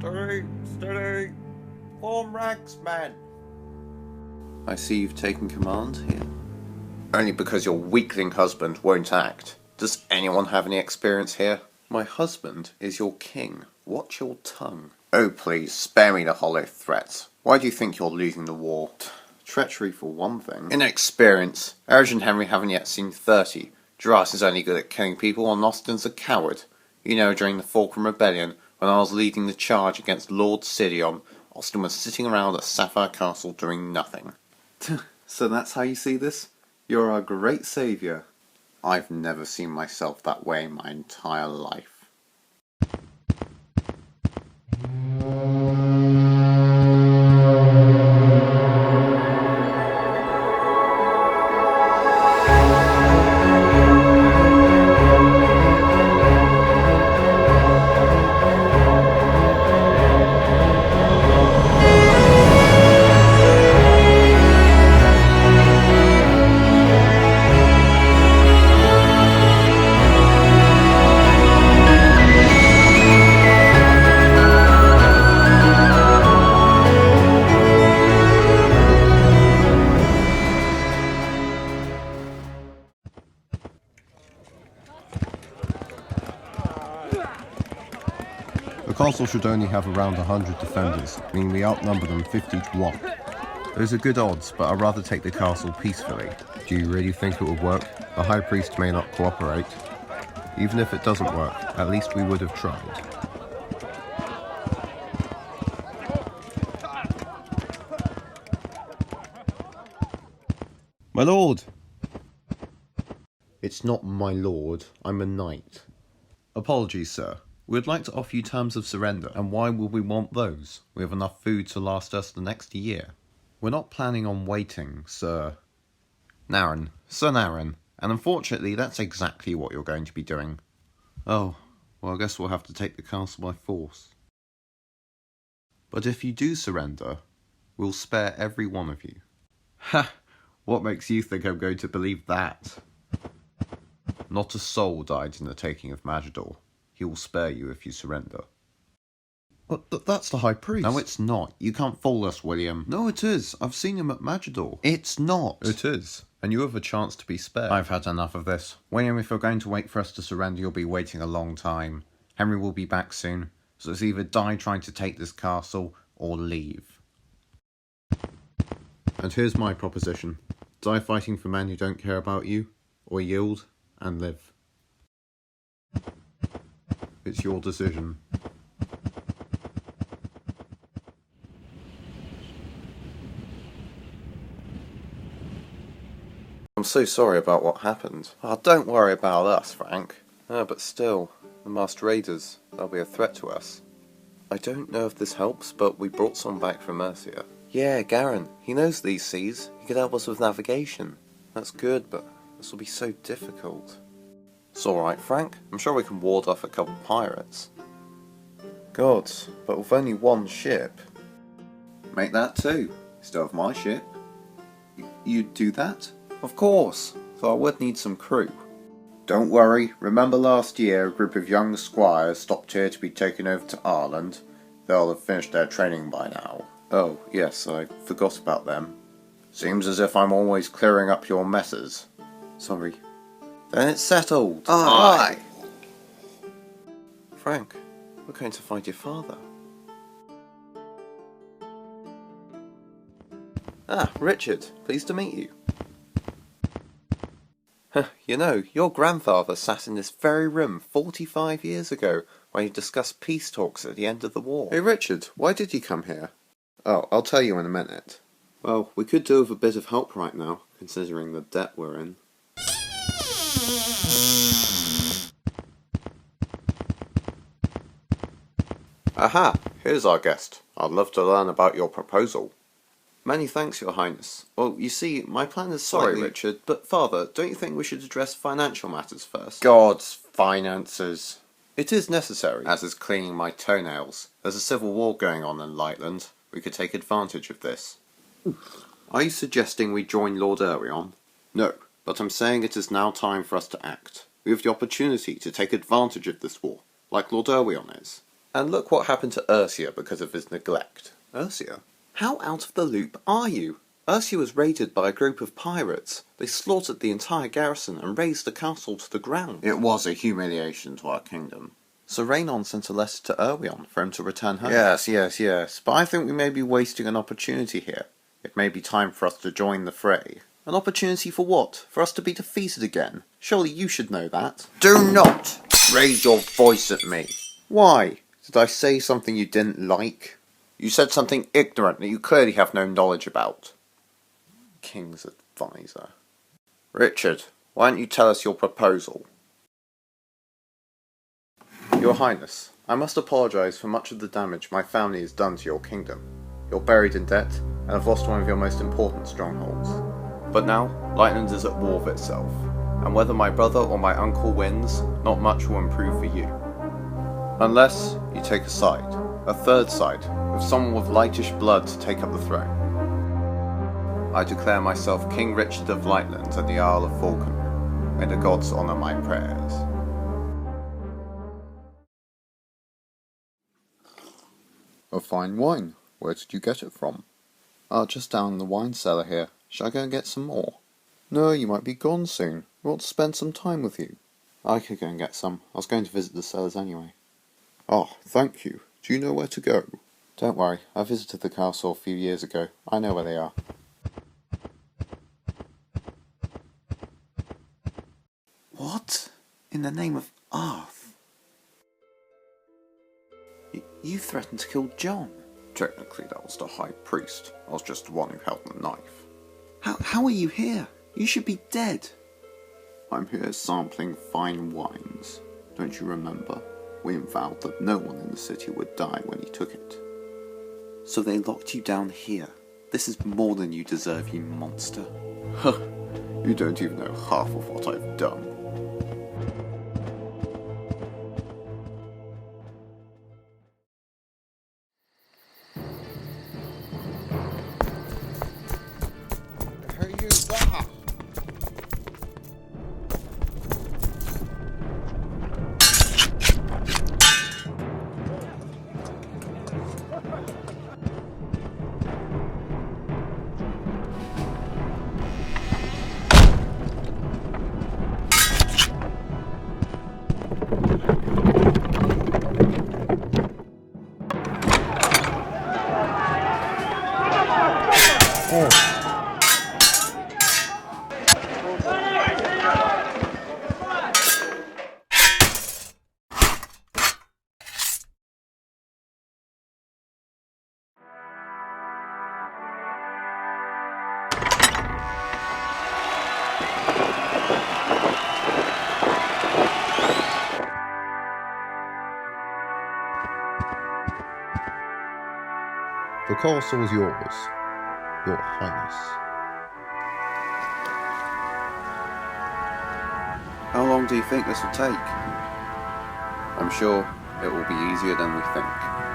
Steady, steady. Form ranks, men. I see you've taken command here. Only because your weakling husband won't act. Does anyone have any experience here? My husband is your king. Watch your tongue. Oh please, spare me the hollow threats. Why do you think you're losing the war? Treachery for one thing. Inexperience. Erich and Henry haven't yet seen 30. Dras is only good at killing people and Austin's a coward. You know, during the Falkland Rebellion, when I was leading the charge against Lord Sidion, Austin was sitting around at Sapphire Castle doing nothing. So that's how you see this? You're our great saviour. I've never seen myself that way in my entire life. The castle should only have around 100 defenders, meaning we outnumber them 50 to 1. Those are good odds, but I'd rather take the castle peacefully. Do you really think it will work? The High Priest may not cooperate. Even if it doesn't work, at least we would have tried. My lord! It's not my lord, I'm a knight. Apologies, sir. We'd like to offer you terms of surrender, and why would we want those? We have enough food to last us the next year. We're not planning on waiting, Sir Naren, and unfortunately that's exactly what you're going to be doing. Oh, well I guess we'll have to take the castle by force. But if you do surrender, we'll spare every one of you. Ha! What makes you think I'm going to believe that? Not a soul died in the taking of Macleod. He will spare you if you surrender. But that's the High Priest. No, it's not. You can't fool us, William. No, it is. I've seen him at Macleod. It's not. It is. And you have a chance to be spared. I've had enough of this. William, if you're going to wait for us to surrender, you'll be waiting a long time. Henry will be back soon, so it's either die trying to take this castle, or leave. And here's my proposition. Die fighting for men who don't care about you, or yield and live. It's your decision. I'm so sorry about what happened. Oh, don't worry about us, Frank. But still, the masked raiders, they'll be a threat to us. I don't know if this helps, but we brought some back from Mercia. Yeah, Garen, he knows these seas. He could help us with navigation. That's good, but this will be so difficult. It's alright, Frank. I'm sure we can ward off a couple pirates. Gods, but with only one ship. Make that two. Still have my ship. You'd do that? Of course, though I would need some crew. Don't worry, remember last year a group of young squires stopped here to be taken over to Ireland? They'll have finished their training by now. Oh, yes, I forgot about them. Seems as if I'm always clearing up your messes. Sorry. Then it's settled. Aye. Frank, we're going to find your father. Ah, Richard, pleased to meet you. You know, your grandfather sat in this very room 45 years ago when he discussed peace talks at the end of the war. Hey Richard, why did you come here? Oh, I'll tell you in a minute. Well, we could do with a bit of help right now, considering the debt we're in. Aha, here's our guest. I'd love to learn about your proposal. Many thanks, Your Highness. Well, you see, my plan is slightly... Sorry, Richard, but Father, don't you think we should address financial matters first? God's finances. It is necessary, as is cleaning my toenails. There's a civil war going on in Lightland. We could take advantage of this. Are you suggesting we join Lord Urion? No, but I'm saying it is now time for us to act. We have the opportunity to take advantage of this war, like Lord Urion is. And look what happened to Ursia because of his neglect. Ursia? How out of the loop are you? Ursia was raided by a group of pirates. They slaughtered the entire garrison and razed the castle to the ground. It was a humiliation to our kingdom. So Raynon sent a letter to Erwion for him to return home. Yes. But I think we may be wasting an opportunity here. It may be time for us to join the fray. An opportunity for what? For us to be defeated again? Surely you should know that. Do not raise your voice at me. Why? Did I say something you didn't like? You said something ignorant that you clearly have no knowledge about. King's advisor. Richard, why don't you tell us your proposal? Your Highness, I must apologise for much of the damage my family has done to your kingdom. You're buried in debt, and have lost one of your most important strongholds. But now, Lightland is at war with itself, and whether my brother or my uncle wins, not much will improve for you. Unless you take a side, a third side, with someone with lightish blood to take up the throne. I declare myself King Richard of Lightland and the Isle of Falcon. May the gods honour my prayers. A fine wine. Where did you get it from? Just down in the wine cellar here. Shall I go and get some more? No, you might be gone soon. We want to spend some time with you. I could go and get some. I was going to visit the cellars anyway. Oh, thank you. Do you know where to go? Don't worry, I visited the castle a few years ago. I know where they are. What? In the name of Arth? You threatened to kill John. Technically that was the High Priest. I was just the one who held the knife. How are you here? You should be dead. I'm here sampling fine wines. Don't you remember? We vowed that no one in the city would die when he took it. So they locked you down here. This is more than you deserve, you monster. Huh. You don't even know half of what I've done. The castle is yours, Your Highness. How long do you think this will take? I'm sure it will be easier than we think.